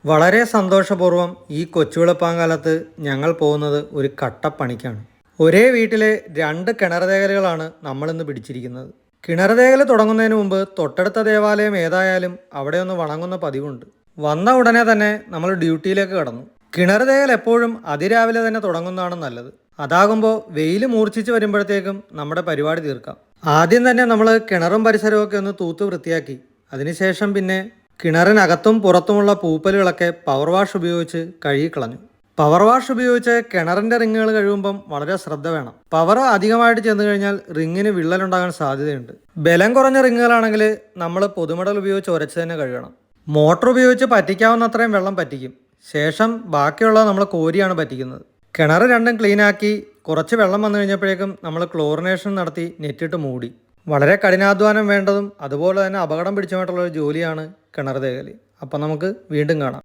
വളരെ സന്തോഷപൂർവ്വം ഈ കൊച്ചുവെളുപ്പാങ്കാലത്ത് ഞങ്ങൾ പോകുന്നത് ഒരു കട്ടപ്പണിക്കാണ്. ഒരേ വീട്ടിലെ 2 കിണറുതേകലുകളാണ് നമ്മളിന്ന് പിടിച്ചിരിക്കുന്നത്. കിണറുതേകൽ തുടങ്ങുന്നതിന് മുമ്പ് തൊട്ടടുത്ത ദേവാലയം ഏതായാലും അവിടെ ഒന്ന് വണങ്ങുന്ന പതിവുണ്ട്. വന്ന ഉടനെ തന്നെ നമ്മൾ ഡ്യൂട്ടിയിലേക്ക് കടന്നു. കിണറുതേകൽ എപ്പോഴും അതിരാവിലെ തന്നെ തുടങ്ങുന്നതാണ് നല്ലത്. അതാകുമ്പോൾ വെയിൽ മൂർച്ഛിച്ച് വരുമ്പോഴത്തേക്കും നമ്മുടെ പരിപാടി തീർക്കാം. ആദ്യം തന്നെ നമ്മൾ കിണറും പരിസരവും ഒക്കെ ഒന്ന് തൂത്ത് വൃത്തിയാക്കി. അതിനുശേഷം പിന്നെ കിണറിനകത്തും പുറത്തുമുള്ള പൂപ്പലുകളൊക്കെ പവർ വാഷ് ഉപയോഗിച്ച് കഴുകിക്കളഞ്ഞു. പവർ വാഷ് ഉപയോഗിച്ച് കിണറിൻ്റെ റിങ്ങുകൾ കഴുകുമ്പം വളരെ ശ്രദ്ധ വേണം. പവർ അധികമായിട്ട് ചെന്ന് കഴിഞ്ഞാൽ റിങ്ങിന് വിള്ളലുണ്ടാകാൻ സാധ്യതയുണ്ട്. ബലം കുറഞ്ഞ റിങ്ങുകളാണെങ്കിൽ നമ്മൾ പൊതുമടൽ ഉപയോഗിച്ച് ഉരച്ച് തന്നെ കഴുകണം. മോട്ടർ ഉപയോഗിച്ച് പറ്റിക്കാവുന്നത്രയും വെള്ളം പറ്റിക്കും. ശേഷം ബാക്കിയുള്ളത് നമ്മൾ കോരിയാണ് പറ്റിക്കുന്നത്. കിണർ രണ്ടും ക്ലീനാക്കി കുറച്ച് വെള്ളം വന്നു കഴിഞ്ഞപ്പോഴേക്കും നമ്മൾ ക്ലോറിനേഷൻ നടത്തി നെറ്റിട്ട് മൂടി. വളരെ കഠിനാധ്വാനം വേണ്ടതും അതുപോലെ തന്നെ അപകടം പിടിച്ചുമായിട്ടുള്ള ഒരു ജോലിയാണ് കിണർ തേകൽ. അപ്പം നമുക്ക് വീണ്ടും കാണാം.